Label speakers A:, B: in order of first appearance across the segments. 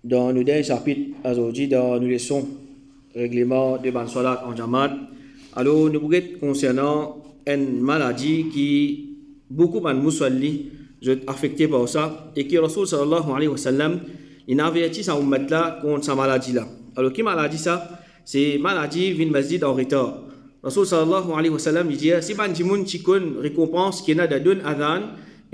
A: Dans nos derniers chapitres, aujourd'hui, dans nos leçons, règlement de Ban Salat en Jamaat, alors nous pourrions concernant une maladie qui beaucoup de musulmans sont affectés par ça et qui Rasul sallallahu alayhi wa sallam il a averti sa ummat là contre sa maladie là. Alors qui maladie ça? C'est maladie vin masjid en retard. Rasul sallallahu alayhi wa sallam il dit si ban jimoun chikon récompense qui n'a de don adhan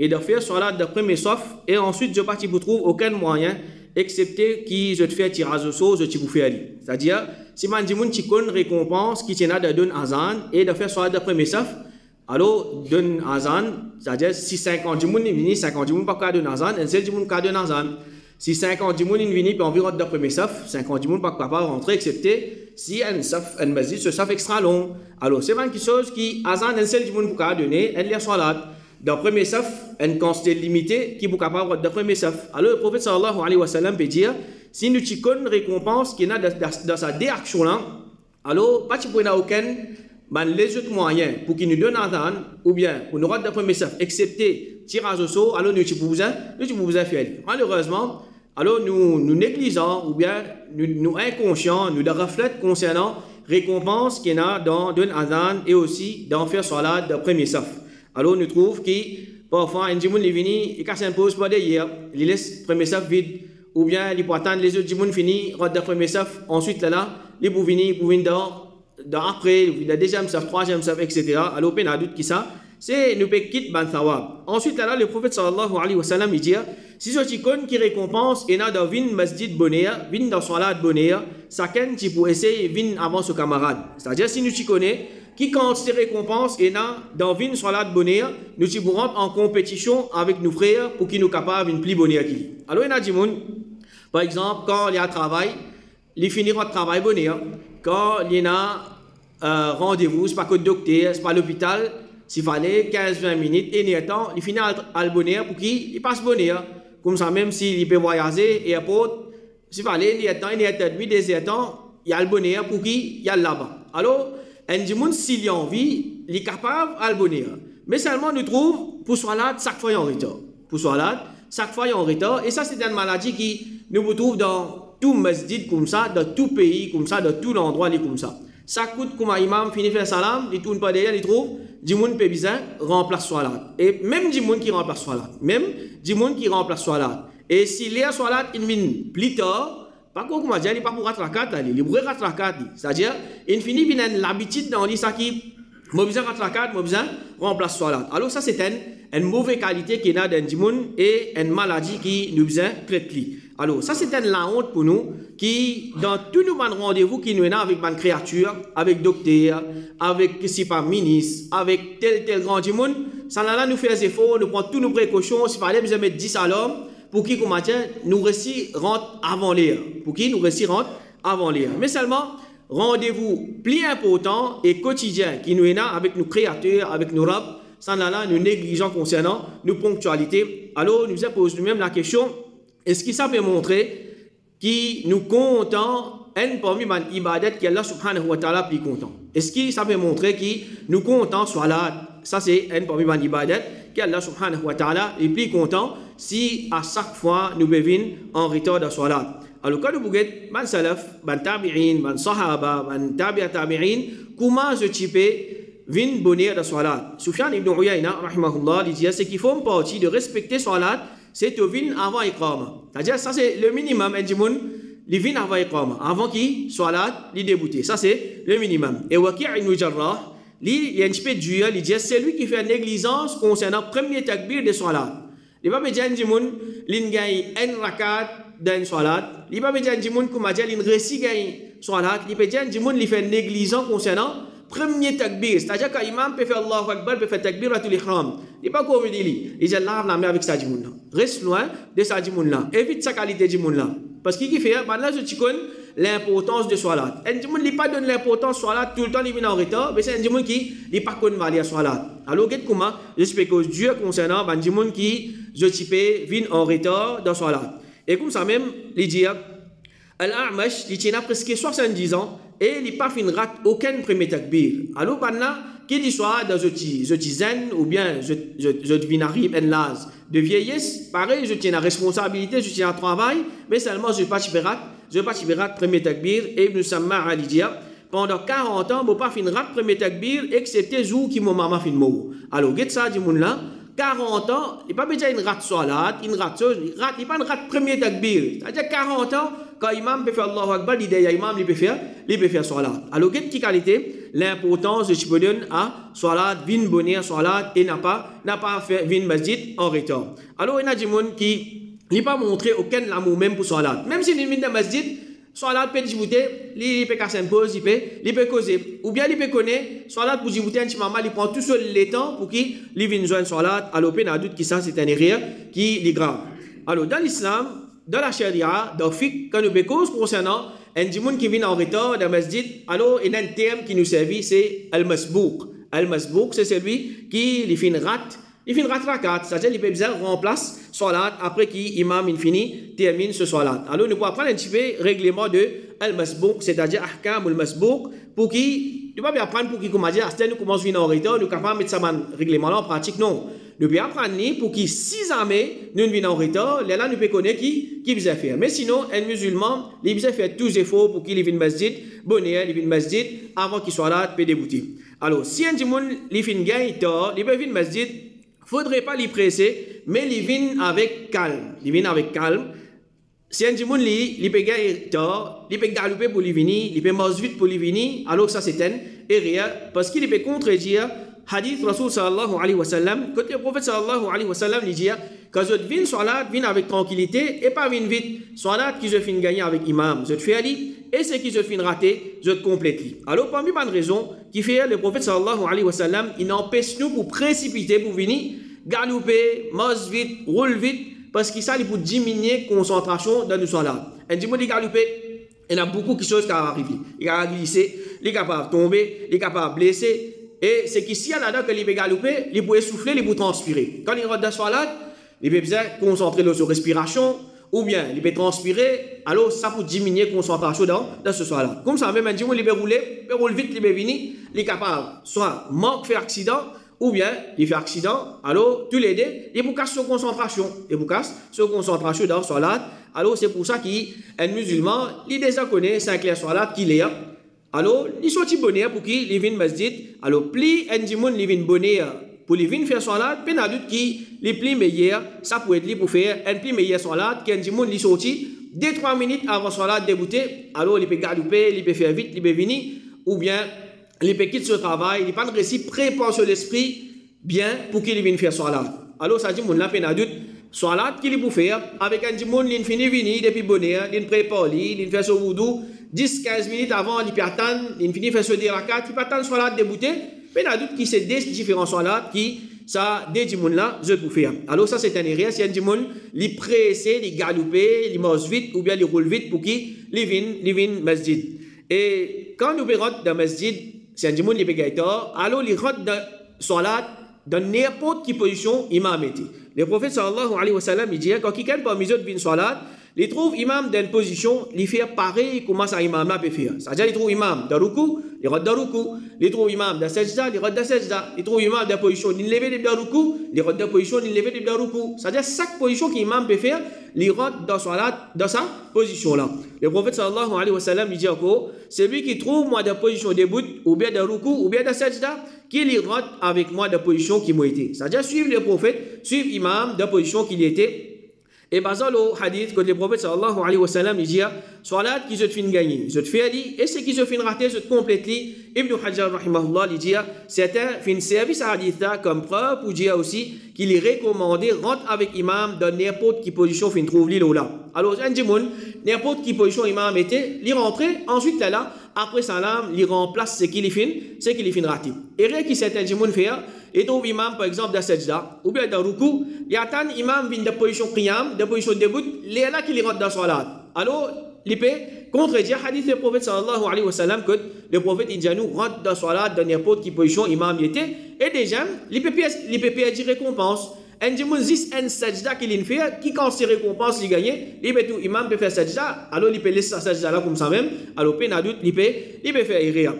A: et de faire salat de premier sauf et ensuite je parti vous trouve aucun moyen excepté qui je te fais tirage au sort je te vous fais aller. C'est-à-dire si man jimoun chikon récompense qui tient de don adhan et de faire salat de premier sauf alors don adhan c'est-à-dire si 50 jimoun vini 50 jimoun pas ka don adhan un seul jimoun ka don adhan. Si 50 jimoun viennent puis environ de premier saf, 50 jimoun pas capable rentrer excepté si un masjid ce saf extra long. Alors c'est quelque chose qui azan un seul jimoun pour donner un les salat. Dans premier saf, une quantité limitée qui est capable de premier saf. Alors le prophète sallallahu alayhi wa sallam peut dire si nous t'icon récompense qui est dans sa déaction là, alors pas tu peux aucun les autres moyens pour qu'il nous donne azan ou bien pour nous rendre de premier saf excepté tirage au sort, alors nous pouvons faire. Malheureusement, alors nous négligeons ou bien nous inconscients, nous reflète concernant récompense qu'il y a dans don adhan et aussi dans faire salat de premier saf. Alors nous trouvons que parfois un jimoun est venu et quand s'impose pas d'ailleurs, il laisse premier saf vide ou bien il peut attendre les autres jimoun fini rendre de premier saf, ensuite là il peut venir dans après le deuxième saf, troisième saf, etc. Alors peine à doute qui ça. C'est nous peut quitter ban thawab. Ensuite là le prophète sallallahu alayhi wa sallam il dit si ce ticon qui récompense et n'a dans vin masjid bonheur, vin dans salat bonheur, chacun qui pour essayer vin avant son camarade. C'est-à-dire si nous t'y connaît qui quand ces récompenses et n'a dans vin salat bonheur, nous t'y pour rentrer en compétition avec nos frères pour qu'ils nous capables une plus bonheur qui. Alors il y a dit par exemple quand il y a travail, il finira de travail bonheur. Quand il y a rendez-vous, c'est pas que le docteur, c'est pas l'hôpital. S'il fallait 15-20 minutes, et il finit à le bonheur pour qu'il passe bonheur. Comme ça, même s'il peut voyager, et après, s'il fallait, il y a temps, il y a le bonheur pour qu'il y a là-bas. Alors, un monde, s'il y a envie, il est capable à le bonheur. Mais seulement, nous trouvons, pour Salat, chaque fois, il y a en retard. Pour Salat, chaque fois, il y a en retard. Et ça, c'est une maladie qui nous retrouve dans tout masjid comme ça, dans tout pays comme ça, dans tout endroit comme ça. Ça coûte comme un imam finit faire salam, il tourne pas derrière, il trouve, Dimoun peut bien remplace salat. Et même Dimoun qui remplace salat. Même Dimoun qui remplace salat. Et s'il est à salat, il vient plus tard, pas comme on dit, il n'est pas pour rattraquer, il est pour rattraquer. C'est-à-dire, il finit bien l'habitude dans l'isa qui, moi besoin rattraquer, moi besoin remplace salat. Alors ça c'est une mauvaise qualité qui est dans Dimoun et une maladie qui nous besoin traiter. Alors, ça, c'est la honte pour nous, qui, dans tous nos rendez-vous qui nous avons avec une créature, avec docteur, avec, si pas ministre, avec tel grand monde, ça là, nous fait des efforts, nous prenons toutes nos précautions, s'il fallait nous mettre 10 à l'homme, pour qui, comme matin, nous réussissons rentre avant l'heure. Pour qui nous réussissons rentre avant l'heure. Mais seulement, rendez-vous plus important et quotidien qui nous est là avec nos créateurs, avec nos rabs, ça là, nous négligeons concernant nos ponctualités. Alors, nous posons nous-mêmes la question, est-ce que ça peut montrer que nous comptons un parmi les ibadat qui Allah subhanahu wa ta'ala plus content? Est-ce que ça peut montrer que nous comptons salat? Ça c'est un parmi les ibadat qui Allah subhanahu wa ta'ala est plus content si à chaque fois nous bevons en retard de salat. Alors quand nous voyons les salaf, les tabi'in, les sahaba, les tabi'a tabi'in, comment je type vin bonheur de salat? Sufyan ibn Uyayna rahimahullah il dit c'est qu'il faut une partie de respecter salat. C'est au vin avant Iqama. C'est-à-dire, ça c'est le minimum. Un dimoun, il vin avant Iqama. Avant qu'il soit là, il débouté. Ça c'est le minimum. Et Waki' ibn Jarrah, il y a un petit peu de duel, il dit c'est lui qui fait négligence concernant le premier takbir de salat. Il va me dire un dimoun, il gagne un rakat dans salat. Il va me dire un dimoun, comme il dit, il réussit gagne salat. Il va dire un dimoun, il fait négligence concernant premier takbir, c'est-à-dire quand l'imam peut faire Allahu Akbar, peut faire takbir à tout l'ihram. Il n'est pas comme il dit, il dit Allah la met avec sa dimoun là. Reste loin de sa dimoun là. Évite sa qualité de dimoun là. Parce qu'il fait, maintenant je connais l'importance de salat. Un dimoun qui ne pas donne l'importance de salat tout le temps, il vient en retard, mais c'est un dimoun qui n'est pas connu à salat. Alors, comment j'espère que Dieu concernant un dimoun qui, je type, vient en retard dans salat. Et comme ça même, il dit, Al-A'mash, il a presque 70 ans et il n'a pas fait aucun premier takbir. Alors, maintenant, qu'il soit dans je zen ou bien je deviens arrive en l'âge de vieillesse, pareil, je tiens la responsabilité, je tiens le travail, mais seulement je ne vais pas faire premier takbir. Et Ibn Samma a dit, pendant 40 ans, je ne vais pas faire premier takbir, excepté le jour où mon maman fait mort. Alors, qu'est-ce que ça dit, là? 40 ans, il n'y a pas besoin d'une rate salat, il n'y a pas une rate premier takbir. C'est-à-dire 40 ans, quand l'imam peut faire Allahu Akbar, l'imam peut faire salat. Alors, quelle qualité? L'importance de ce que donne à salat, vin bonheur, salat, et n'a pas fait vin masjid en retard. Alors, il y a des gens qui n'ont pas montré aucun amour même pour salat. Même si il vient dans masjid, salat peut discuter, il peut casser un pause, il peut causer. Ou bien il peut connaître, salat pour discuter un petit moment, il prend tout seul le temps pour qu'il vienne joindre salat. Alors, il y a doute qui ça, c'est un erreur qui est grave. Alors, dans l'islam, dans la charia, dans le fiqh, quand nous cause concernant un djimoun qui vient en retard dans le masjid, alors il y a un terme qui nous servit, c'est al-masbouk. Al-masbouk, c'est celui qui fait une rate. Il fait une ratrakat, c'est-à-dire qu'il peut bien remplacer salat après qu'imam termine ce salat. Alors nous pouvons apprendre un petit peu règlement de al-masbouk, c'est-à-dire ahkam al-masbouk, pour qui, tu vas bien apprendre pour qui, comme on dit, nous commençons à venir en retard, nous ne pouvons pas mettre ça règlement-là en pratique, non. Nous pouvons apprendre pour qui, si jamais nous venons en retard, là nous pouvons connaître qui peut faire. Mais sinon, un musulman, il peut faire tous les efforts pour qu'il vienne masjid, bonheur, il vienne masjid, avant qu'il soit là, peut débuter. Alors, si un djimoun, il fait une gagne tard, il peut venir masjid, il ne faudrait pas les presser, mais il vient avec calme. Il vient avec calme. Si un djimoun, il peut gagner tard, il peut galoper pour lui venir, il peut marcher vite pour lui venir, alors ça c'est un erreur, parce qu'il peut contredire hadith Rasul sallallahu alayhi wa sallam, quand le prophète sallallahu alayhi wa sallam lui dit, quand je viens salat, viens avec tranquillité et pas viens vite. Salat qui je finis gagner avec imam, je te fais ali, et ce qui je finis rater, je te complète. Alors parmi les raisons qui fait le prophète sallallahu alayhi wa sallam, il empêche nous pour précipiter, pour venir galoper, marche vite, roule vite, parce qu'il s'agit pour diminuer la concentration dans nos salats. Un djimoun qui galope, il y a beaucoup de choses qui arrivent. Il va glisser, il est capable de tomber, il est capable de blesser. Et c'est qu'ici, là-dedans, que il peut galoper, il peut essouffler, il peut transpirer. Quand il rentre dans la salat, il peut bien concentrer sur la respiration, ou bien il peut transpirer, alors ça peut diminuer la concentration dans ce salat. Comme ça, même un djimoun, il peut rouler, il peut rouler vite, il peut venir, il est capable, soit manque faire accident, ou bien il fait accident, alors tous les deux, il peut casser sa concentration. Il peut casser sa concentration dans le salat. Alors c'est pour ça qu'un musulman, il déjà connaît 5 clairs salat qu'il est. Alors, il sortit bonheur pour qu'il vienne masjid. Alors, plus un djimoun il vient bonheur pour lui venir faire salat, puis il y a d'autres qui les plus meilleurs, ça peut être lui pour faire un plus meilleur salat qu'un djimoun il sortit 2-3 minutes avant salat débuter. Alors, il peut galoper, il peut faire vite, il peut venir, ou bien il peut quitter ce travail, il peut pas réussi prépare sur l'esprit bien pour qu'il vienne faire salat. Alors, ça dit, mon là, il y a d'autres salat qu'il peut faire avec un djimoun il finit venir depuis bonheur, il prépare, il fait son wudu. 10-15 minutes avant, il peut attendre, il finit faire se dire la carte, il peut attendre salat débuter, mais il y a d'autres qui c'est des différents salats qui, ça, des djimoun là, je peux faire. Alors ça c'est un erreur, si un djimoun, il pressé, il galope, il marche vite, ou bien il roule vite pour qu'il vienne masjid. Et quand nous rentrons dans masjid, si un djimoun il peut gagner tard, alors il rentre dans salat, dans n'importe quelle position, imam était. Le prophète sallallahu alayhi wa sallam, il dit, quand quelqu'un parmi eux vient salat, il trouve imam dans une position, il fait pareil comment ça imam là peut faire. C'est-à-dire il trouve imam dans ruku, il rentre dans ruku, il trouve imam dans sajda, il rentre dans sajda, il trouve imam dans position, il lève dans ruku, il rentre dans position, il lève dans ruku. C'est-à-dire chaque position qu'imam peut faire, il rentre dans sa position là. Le prophète sallallahu alayhi wa sallam il dit encore, c'est lui qui trouve moi dans position debout ou bien dans ruku ou bien dans sajda, qu'il rentre avec moi dans position qui m'a été. C'est-à-dire suivre le prophète, suivre imam dans position qu'il était. Et basant le hadith, quand le prophète sallallahu alayhi wa sallam il dit, salat qui se fait gagner, je te fais ali, et ce qui se fait rater, je te complète li. Ibn Hajar rahimahullah il dit, c'est un fin service à hadith là comme preuve pour dire aussi qu'il est recommandé rentre avec imam dans n'importe quelle position fin trouve l'île là. Alors un djimoun, n'importe quelle position imam était, il rentre, ensuite là, après salam, il remplace ce qu'il est raté. Et rien qui c'est un djimoun faire, et trouve imam par exemple dans sajda ou bien dans ruku, il attend imam vient de position qiyam, de position debout, il est là qu'il rentre dans salat. Alors il peut contredire hadith du prophète sallallahu alayhi wa sallam que le prophète il dit nous rentre dans salat dans n'importe quelle position imam y était, et déjà il peut dire récompense. un dimoun zis un sajda qu'il fait, qui quand se récompense, il gagne, il peut tout imam peut faire sajda, alors il peut laisser sa sajda là comme ça même, alors peine à doute, il peut faire iria.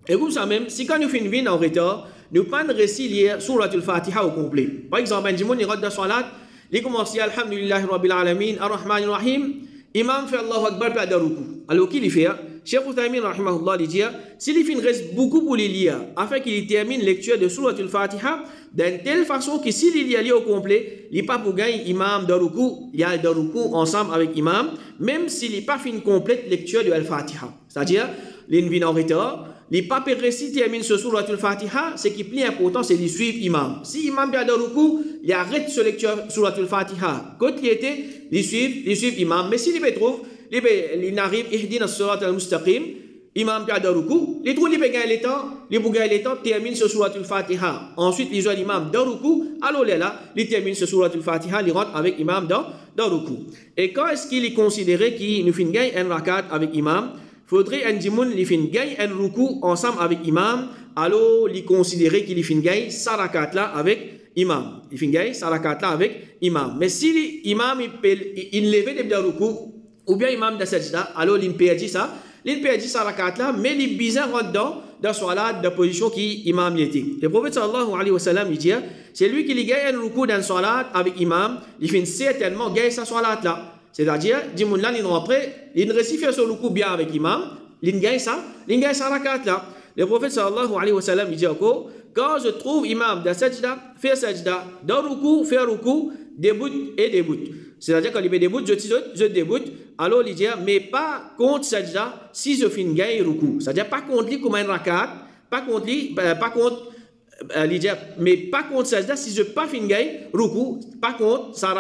A: Et comme ça même, si quand nous faisons une vie en retard, nous pas de récit lié sur la Fatiha au complet. Par exemple, un dimoun il rentre dans salat, il commence Alhamdulillah Rabbil Alamin, Ar-Rahman Ar-Rahim, imam fait Allahu Akbar puis à ruku. Alors qu'il fait, Cheikh Uthaymin rahimahullah dit, s'il fin reste beaucoup pour les lire, afin qu'il termine lecture de Surat al-Fatiha, d'une telle façon que s'il y a au complet, il n'est pas pour gagner imam de ruku, il y a de ruku ensemble avec imam, même s'il n'est pas fin complète lecture de al-Fatiha. C'est-à-dire, il en retard, les papes récits terminent ce Surat al-Fatiha, ce qui est plus important, c'est de suivre imam. Si imam a de ruku, il arrête ce lecture Surat al-Fatiha. Quand il était, il suit imam. Mais s'il trouve, il arrive, ihdina surat al-mustaqim, imam a de ruku, il trouve, il peut gagner le temps, termine ce Surat al-Fatiha. Ensuite, il joue l'imam de ruku, alors là, il termine ce Surat al-Fatiha, il rentre avec imam de ruku. Et quand est-ce qu'il est considéré qu'il nous fait gagner un rakat avec imam? Faudrait un dimoun li fin gagne un ruku ensemble avec imam, alors il considérer qu'il fin gagne sa rakat là avec imam. Il fin gagne sa rakat là avec imam. Mais si l'imam il lève des ruku ou bien imam de sajda, alors il perdit sa rakat là, mais il bizarre rentre dans salat de position qui imam était. Le prophète sallallahu alayhi wa sallam il dit, c'est lui qui gagne un ruku dans salat avec imam, il fin certainement gagne sa salat là. C'est-à-dire, dimoun là, il récit faire son ruku bien avec imam, il gagne ça rakat là. Le prophète sallallahu alayhi wa sallam, il dit encore, quand je trouve imam de sajda, faire sajda, dans ruku, faire ruku, début et début. C'est-à-dire, quand il fait début, je débute, alors il dit, mais pas contre sajda si je finis gagne ruku. C'est-à-dire, pas contre lui comme un rakat, pas contre mais pas contre sajda si je pas fin gagne ruku, pas contre sa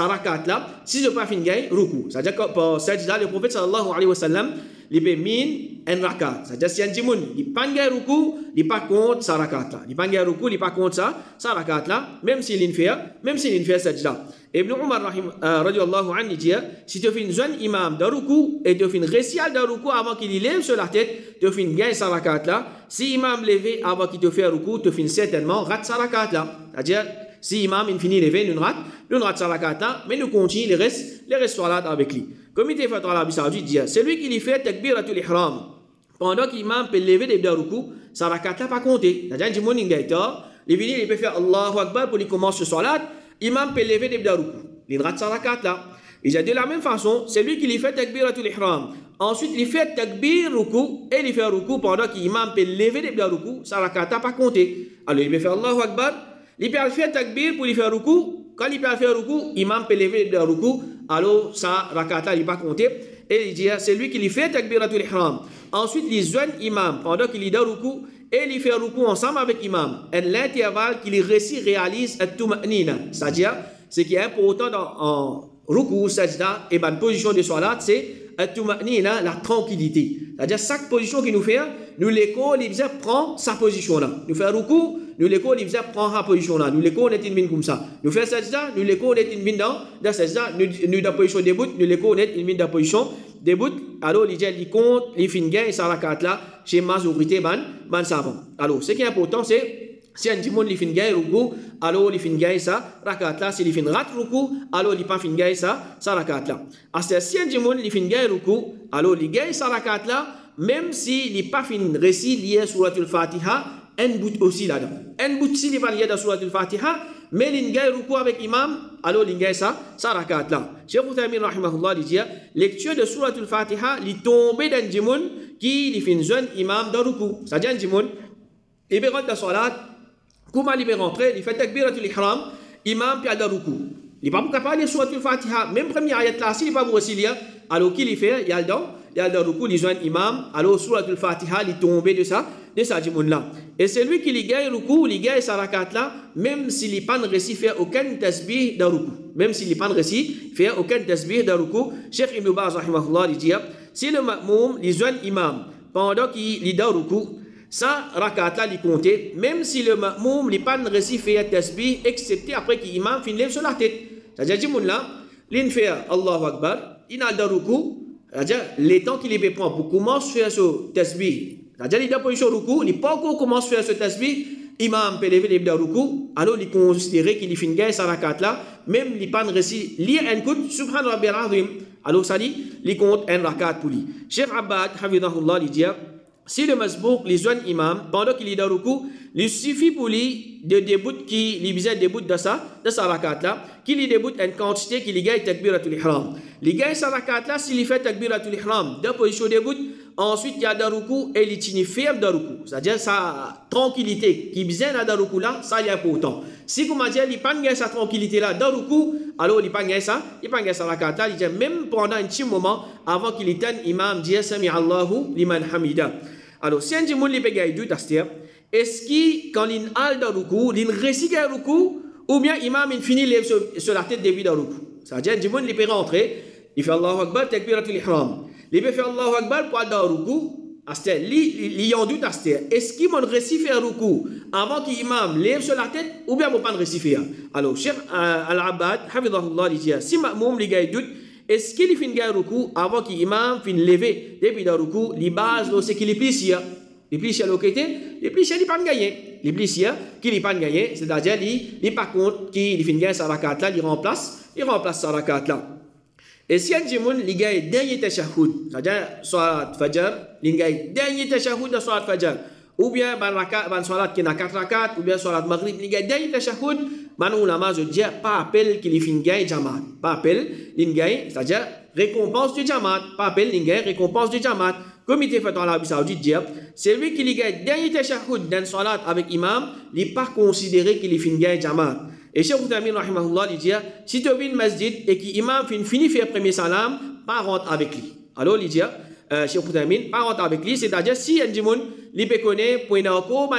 A: rakat là si je pas fin gagne ruku. C'est-à-dire que pour sajda le prophète sallallahu alayhi wa sallam il peut min un rakat. C'est-à-dire si un dimoun il pas gagne ruku, il pas contre sa rakat là. Il pas gagne ruku, il pas contre sa rakat là, même s'il fait sajda. Ibn Umar radiyallahu anhu dit, si tu fais une jeune imam de ruku et tu fais une récital de ruku avant qu'il lève sur la tête, tu fais une gagne sa rakat là. Si imam levé avant qu'il te fait ruku, tu fais certainement rate sa rakat là. C'est-à-dire, si imam il finit levé, nous rate sa rakat là, mais nous continuons les restes salat avec lui. Comme il était fait dans l'Arabie Saoudite, dit, c'est lui qui lui fait takbiratul ihram. Pendant qu'imam peut lever des ruku, sa rakat là pas compter. C'est-à-dire, du monde il vient, il peut faire Allahu Akbar pour lui commencer ce salat. Imam peut lever des ruku. Il rate sa rakat là. Il dit de la même façon, c'est lui qui lui fait takbiratul ihram. Ensuite, il fait takbir ruku et il fait ruku pendant qu'imam peut lever des ruku, sa rakat n'a pas compté. Alors il peut faire Allahu Akbar, il peut faire takbir pour lui faire ruku. Quand il peut faire ruku, imam peut lever des ruku, alors sa rakat n'a pas compté. Et il dit c'est lui qui lui fait takbiratul ihram. Ensuite, il joint imam pendant qu'il est ruku et il fait ruku ensemble avec imam. Et l'intervalle qu'il réalise at-tuma'nina, c'est-à-dire ce qui est important en ruku, sajda et bonne position de salat, c'est at-tuma'nina, la tranquillité. C'est-à-dire chaque position qu'il nous fait, nous l'écho, il prend sa position là. Nous fait ruku, nous l'écho, il prend sa position là. Nous l'écho, on est une comme ça. Nous fait sajda, nous l'écho, on est une dans sajda, nous dans position debout, nous l'écho, on est une dans position debout. Alors il dit, il compte, il finit gain et sa rakat là chez majorité man savant. Alors ce qui est important c'est si un dimoun il fin gagne ruku, alors il fin gagne sa rakat là. Si il fin rat ruku, alors il pas fin gagne sa rakat là. Si un dimoun il fin gagne ruku, alors il gagne sa rakat là, même si il pas fin récit lié sur la Fatiha, un bout aussi là-dedans. Un bout si il pas lié dans sur la Fatiha, mais il gagne ruku avec imam, alors il gagne sa rakat là. Cheikh Uthaymin rahimahullah dit, lecture de surat al-Fatiha, il tombe dans un dimoun qui il fin jeune imam dans ruku. C'est-à-dire un dimoun, il peut rentrer dans salat. Comment il peut rentrer, il fait takbiratul ihram, imam puis al ruku. Il n'est pas capable de surat al-Fatiha, même première ayat là, s'il n'est pas possible, alors qu'il fait, il y a le ruku, il joint imam, alors surat al-Fatiha, il tombe de ça dimoun là. Et c'est lui qui lui gagne ruku, il gagne sa rakat là, même s'il n'est pas réussi faire aucun tasbih de ruku. Même s'il n'est pas réussi faire aucun tasbih de ruku, Cheikh Ibn Baz rahimahullah dit, si le ma'moum, il joint imam, pendant qu'il est dans ruku, ça, rakat là, il compte, même si le ma'moum n'est pas réussi faire tasbih, excepté après qu'il imam finit lève sur la tête. C'est-à-dire, dimoun là, il fait Allahu Akbar, il a le ruku, c'est-à-dire, les temps qu'il prend pour commencer à faire ce tasbih, c'est-à-dire, il a position ruku, il n'a pas encore commencé à faire ce tasbih, imam peut lever les de ruku, alors il considère qu'il finit gain sa rakat là, même il pas réussi lire un coup subhan rabbiyal azim. Alors ça dit, il compte un rakat pour lui. Cheikh Abbad hafidahullah il dit si le masbouk les joint imam pendant qu'il est dans ruku, il suffit pour lui de début qui lui besoin début de sa rakat là, qu'il y débute une quantité qui lui gagne takbiratul ihram. Il gagne sa rakat là s'il fait takbiratul ihram, de position début. Ensuite, il y a Daruku et il tient ferme Daruku. C'est-à-dire sa tranquillité qui besoin à Daruku là, ça il y a pas autant. Si comme dire, il n'y a pas sa tranquillité là, Daruku, alors il n'y a pas ça, il n'y a pas sa rakat là, il dit même pendant un petit moment avant qu'il éteigne, imam dit Sami Allahu liman hamida. Alors, si un dit moun li peut gagner du tastir, est-ce que quand il a Daruku, il récite Daruku ou bien imam il finit lève sur la tête début Daruku. C'est-à-dire un dit moun il peut rentrer, il fait Allahu Akbar, takbiratul ihram. Il peut faire Allahu Akbar pour aller dans le ruku. Il y a un doute. Est-ce qu'il m'a réussi à faire le ruku avant qu'il imam lève sur la tête ou bien il ne pas réussi à faire? Alors, Cheikh Al-Abbad, Hafidahullah, il dit si Ma'moum li gagne doute, est-ce qu'il finit le ruku avant qu'il imam finit lever depuis le ruku? Les bases, c'est qu'il est plié. Les pliés à l'occasion, les pliés il pas gagné. Les pliés qui n'est pas gagné, c'est-à-dire il par contre qui finit gagner sa rakat là, il remplace sa rakat là. Et si un jimoun il gagne dernier tashahhud, c'est-à-dire salat fajr, il gagne dernier tashahhud de salat fajr, ou bien ban salat qui n'a 4 rakat, ou bien salat maghrib, il gagne dernier tashahhud, man ulama je dis pas appel qu'il fin gagne jamaat, pas appel il gagne, c'est-à-dire récompense du jamaat, pas appel il gagne récompense du jamaat. Comité fait en Arabie Saoudite dit c'est lui qui gagne dernier tashahhud dans salat avec imam, il pas considéré qu'il fin gagne jamaat. Et Cheikh Uthaymeen rahimahullah il dit si tu viens au masjid et que l'imam finit faire premier salam, pas rentre avec lui. Alors il dit Cheikh Uthaymeen pas rentre avec lui, c'est-à-dire si un djimoun il peut connaître pour une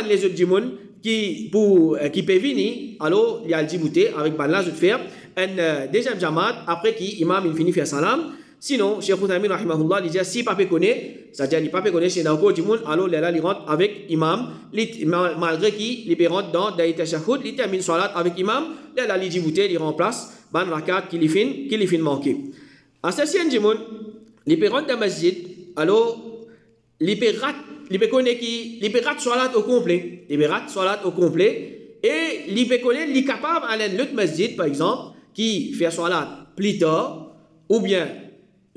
A: les autres djimoun qui peut venir, alors il y a le djibouté avec ban là je faire un deuxième jamaat après qui imam il finit faire salam. Sinon, Cheikh Uthaymeen rahimahullah il dit si pas peut connaître, c'est-à-dire il pas peut connaître chez Naoko djimoun, alors là il rentre avec imam, malgré qu'il peut rentrer dans des tashahhud, il termine salat avec imam, là il djibouté, il remplace ban rakat qu'il fin manqué. En ce sens djimoun, il peut rentrer dans le masjid, alors il peut connaître qu'il peut rater salat au complet, et il peut connaître il est capable d'aller l'autre masjid par exemple qui fait salat plus tard ou bien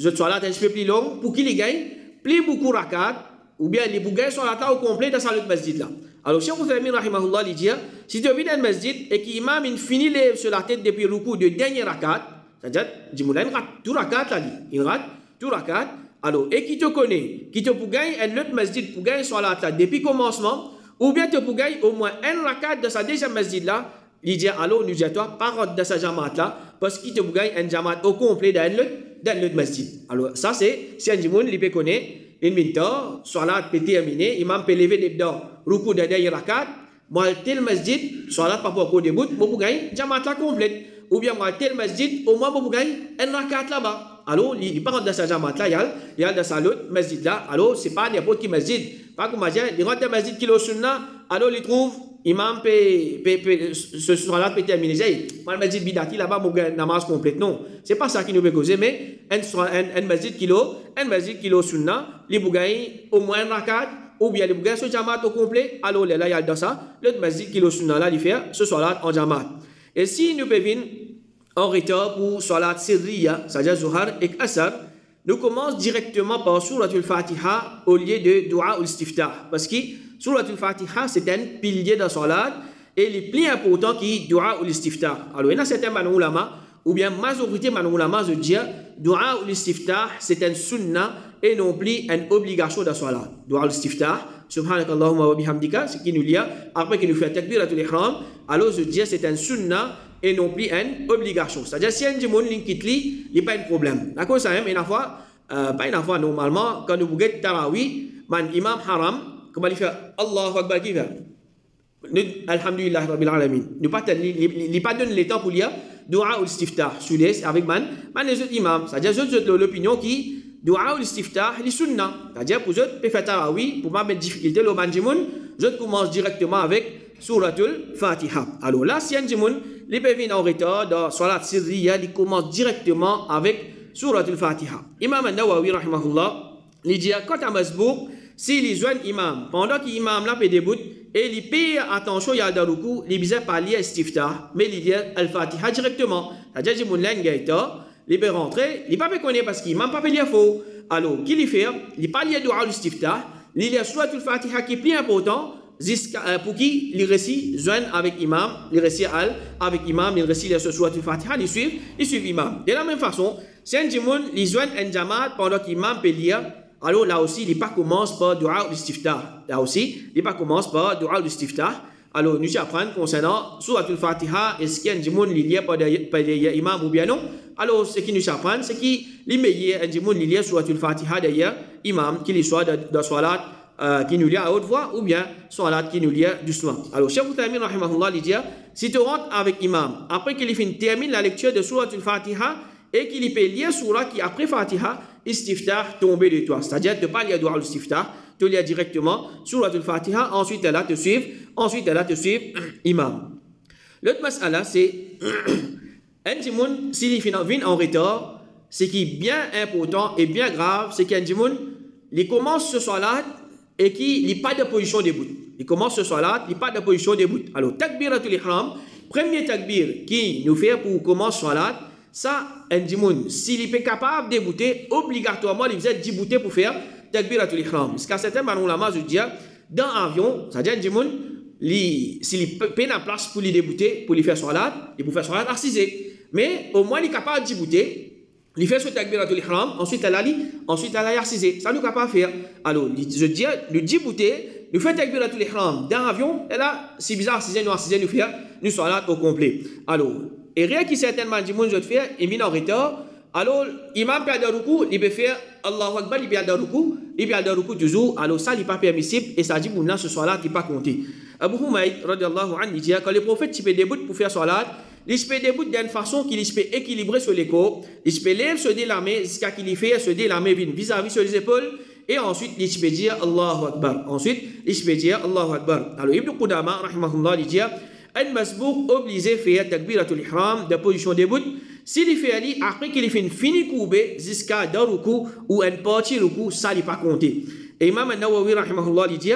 A: je sois là un peu plus long pour qu'il gagne plus beaucoup rakat ou bien les bougains sont là au complet dans le masjid là. Alors Cheikh Uthaymeen rahimahullah il dit si tu viens dans le masjid et que l'imam il finit lève sur la tête depuis le ruku de dernier rakat, c'est-à-dire il rate tout rakat là, il rate tout rakat, alors et qui te connaît, qui te pour gagner un autre masjid pour gagner sur la tête depuis commencement ou bien te pour gagner au moins un rakat de sa deuxième masjid là, il dit alors nous dis toi pas rentrer dans sa jamaat là parce qu'il te pour gagner un jamaat au complet dans le masjid. Alors ça c'est si un jimoun il peut connaître une minute salat peut terminer imam peut lever les dents ruku de dernier rakat moi tel masjid salat pas pour début pour gagner jamaat là complète ou bien moi tel masjid au moins pour gagner un rakat là-bas. Alors il part dans sa jamaat là il y a dans sa l'autre masjid là, alors c'est pas n'importe qui masjid, pas comme dire il rentre dans masjid qui le sunna, alors il trouve imam ce soir-là peut terminer. Moi, le masjid bidati là-bas, mon namaz complète. Non, c'est pas ça qui nous peut causer, mais un masjid kilo sunna, les bougaïs au moins un rakat, ou bien les bougaïs ce jamaat au complet, alors là, il y a dans ça, le masjid kilo sunna là, il fait ce soir-là en jamaat. Et si nous pouvons venir en retard pour salat sirriya, c'est-à-dire Zuhar et Asar, nous commençons directement par Suratul Fatiha au lieu de Dua ou Istiftah. Parce que Suratul Fatiha, c'est un pilier de la salat et il est plus important que Dua ou l'Istiftah. Alors, il y a certains ulama, ou bien majorité de ulama, je dis, Dua ou l'Istiftah, c'est un sunnah et non plus une obligation de la salat. Dua ou l'Istiftah, subhanakallahumma wa bihamdika, ce qui nous lie, après qu'il nous fait takbiratul ihram, alors je dis, c'est un sunnah et non plus une obligation. C'est-à-dire, si un djimoun quitte lui, il n'y a pas de problème. D'accord, ça même, pas une fois, normalement, quand nous bouguons tarawih, man imam haram, comment il fait Allahu Akbar qui fait Alhamdulillah Rabbil Alamin. Il ne pas donne le temps pour lire Dua ou l'Istiftah. Sous-les avec les autres imams. C'est-à-dire, l'opinion qui Dua ou l'Istiftah, les sunnah. C'est-à-dire, pour eux, peut faire tarawih, pour pas mettre difficulté, le manjimoun, je commence directement avec Suratul Fatiha. Alors là, si un djimoun, les peut venir en retard dans Salat Sirriya, il commence directement avec Suratul Fatiha. Imam An-Nawawi, rahimahullah, il dit, quand un masbouk, si les jeunes imam, pendant que l'imam là peut début, et il paye attention, il y a dans le coup, il bizarre pas lié istiftah, mais il y a al-Fatiha directement. C'est-à-dire, j'ai mon langue gaïta, il peut rentrer, il peut pas connaître parce qu'il m'a pas lié faux. Alors, qu'il y fait, il pas lié dua l'istiftah, il y a soit al-Fatiha qui est plus important, pour qui il récite jeune avec imam, il récite al avec imam, il récite ce soit al-Fatiha, il suit imam. De la même façon, si un jimoun, il joint un jamaat pendant qu'imam peut lire, alors là aussi, il pas commence par dua l'istiftah. Là aussi, il pas commence par dua l'istiftah. Alors, nous apprenons concernant Surat al-Fatiha, est-ce qu'il y a un jimoun qui lit par derrière imam ou bien non? Alors, ce qui nous apprend, c'est qu'il y a un jimoun qui lit Surat al-Fatiha derrière imam, qu'il soit dans salat qui nous lit à haute voix ou bien salat qui nous lit doucement. Alors, Cheikh Uthaymin, rahimahullah, il dit, si tu rentres avec imam, après qu'il termine la lecture de Surat al-Fatiha, et qu'il peut lire surah qui après Fatiha, istiftah tomber de toi. C'est-à-dire, tu ne pas lire dua l'istiftah, tu lis directement Surat al-Fatiha, ensuite elle te suivre imam. L'autre mas'ala, c'est un jimoun, s'il vient en retard, ce qui est bien important et bien grave, c'est qu'un jimoun, il commence ce salat et qu'il n'a pas de position debout. Il commence ce salat, il n'a pas de position debout. Alors, takbiratul ihram, premier takbir qui nous fait pour commencer salat, ça, un jimoun, s'il est capable de débouter, obligatoirement, il faisait débouter pour faire takbiratul ihram. Parce qu'à certains moments, je dis, dans l'avion, c'est-à-dire un jimoun, s'il peut la place pour lui débouter, pour lui faire salat, et pour faire salat assisé. Mais au moins, il est capable de débouter, il fait ce takbiratul ihram, ensuite elle a assisé. Ça, nous capable de faire. Alors, je dis, le débouter, nous fait takbiratul ihram dans l'avion, et là, c'est bizarre, assisé, nous faire, nous salat au complet. Alors, et rien qui certainement dit, je te fais, il vient en retard. Alors, imam peut aller ruku, il peut faire Allahu Akbar, il peut aller ruku toujours. Alors, ça, il n'est pas permissible. Et ça dit, bon, là, ce soir-là, il n'est pas compté. Abu Humayd, radiallahu anhu, il dit, quand le prophète, il peut débouter pour faire salat, il peut débouter d'une façon qu'il peut équilibrer sur les côtes, il peut lever, se délamer, jusqu'à qu'il fait, se délamer vis-à-vis sur les épaules. Et ensuite, il peut dire Allahu Akbar. Ensuite, il peut dire Allahu Akbar. Alors, Ibn Qudama, rahimahullah, il dit, un masbouk obligé faire takbiratul ihram de position debout. S'il fait ali après qu'il fait une fini courbée jusqu'à d'un ruku ou un parti ruku, ça n'est pas compté. Et Imam An-Nawawi rahimahullah dit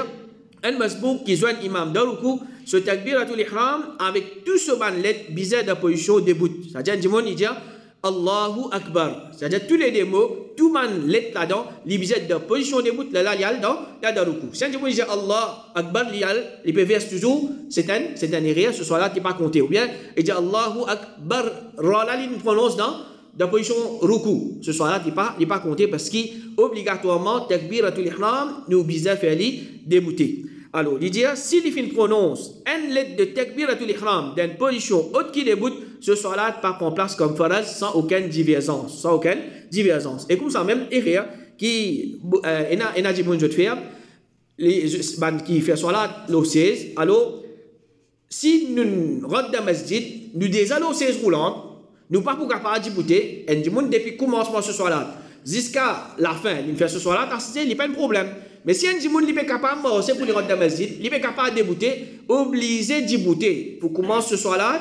A: un masbouk qui joint imam d'un ruku, ce takbiratul ihram avec tout ce banlet bizarre de position debout. C'est-à-dire il dit Allahu Akbar. C'est-à-dire tous les mots, tout man let là-dedans, les bisettes de position debout, là, il y a dans le coup. Si on dit Allah Akbar, il peut faire toujours, c'est un erreur, ce soir-là, qui n'est pas compté. Ou bien, il dit Allahu Akbar, là, il prononce dans la position ruku. Ce soir-là, il n'est pas compté parce qu'obligatoirement, takbiratul ihram, nous bizarre faire débouter. Alors, il dit, s'il prononce une lettre de takbiratul ihram dans une position haute qui débute, ce soir-là, pas prend place comme phrase sans aucune divergence. Et comme ça, même, erreur qui, il a dit, bon, je te fais, qui fait soir-là, l'eau 16. Alors, si nous rentrons dans le masjid, nous déjà l'eau 16 roulante, nous pas pour capable débouter, et nous depuis le commencement ce soir-là, jusqu'à la fin, il fait ce soir-là, il n'y a pas de problème. Mais si un jimoun est capable c'est pour les rentrer dans le masjid, il est capable de débouter, obligé de débouter. Pour commencer ce soir-là,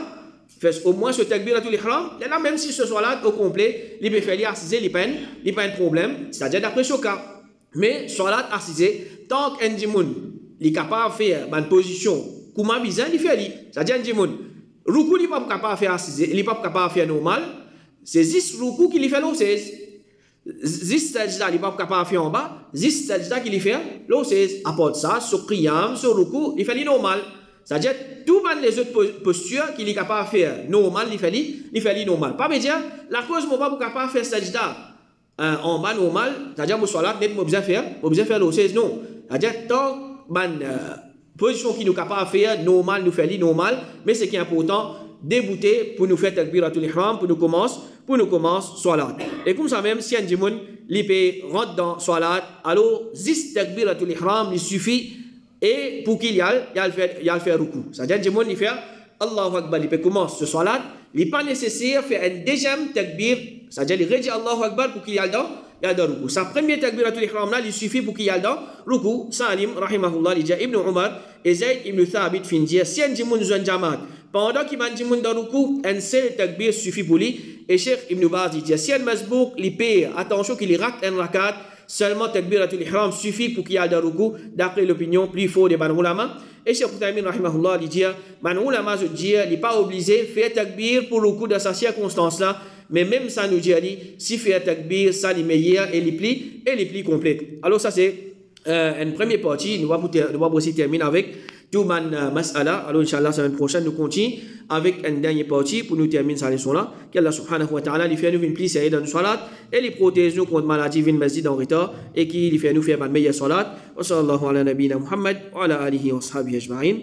A: fait au moins ce takbiratul ihram, là même si ce soir-là au complet, il peut faire l'assisé, il n'y a pas de problème, c'est-à-dire d'après ce cas. Mais soir-là assisé, tant qu'un jimoun est capable de faire une position, comment bizarre, il fait, c'est-à-dire un jimoun, ruku il n'est pas capable de faire assisé, il n'est pas capable de faire normal, c'est 10 ruku qu'il fait l'eau 16. 10 sajda, il n'est pas capable de faire en bas, 10 sajda qu'il fait, l'eau 16. À part de ça, sur qiyam, sur ruku, il fait normal. C'est-à-dire, toutes les autres postures qu'il est capable de faire normal, il fait normal. Pas dire, la cause, moi, pas capable de faire sajda en bas normal, c'est-à-dire, moi, soit là, peut-être, moi, besoin faire l'eau 16, non. C'est-à-dire, tant position qu'il est capable de faire normal, nous fait normal, mais ce qui est important, débouter pour nous faire takbiratul ihram, pour nous commencer salat. Et comme ça même, si un jimoun, il rentre dans salat, alors, 10 takbiratul ihram, il suffit, et pour qu'il y a le faire ruku. C'est-à-dire, un jimoun, il fait Allahu Akbar, il peut commencer ce salat, il n'est pas nécessaire de faire un deuxième takbir, c'est-à-dire, il redit Allahu Akbar pour qu'il y ait dans ruku. Sa première takbiratul ihram là, il suffit pour qu'il y ait dans ruku. Salim, rahimahullah, il dit Ibn Umar et Zayd ibn Thabit fin dire, si un jimoun joue un jamaat, pendant qu'il m'a dit dans ruku, un seul takbir suffit pour lui. Et Cheikh Ibn Baz dit, si un masbouk, il paye, attention qu'il rate un rakat, seulement takbiratul ihram suffit pour qu'il y ait le ruku, d'après l'opinion plus forte des ban ulama. Et Cheikh Uthaymeen rahimahullah dit, ban ulama dit, il n'est pas obligé de faire takbir pour le ruku dans cette circonstance-là, mais même ça nous dit, si faire takbir, ça est meilleur et les plis complètes. Alors ça c'est une première partie, nous allons aussi terminer avec tout mas'ala. Alors Inch'Allah, la semaine prochaine, nous continuons avec une dernière partie pour nous terminer cette leçon-là. Qu'Allah subhanahu wa ta'ala lui fait nous une plie dans nos salat et les protège nous contre maladie, vin masjid en retard et qui lui fait nous faire une meilleure salat. Wa sallallahu ala nabina Muhammad wa ala alihi wa sahbihi ajma'in.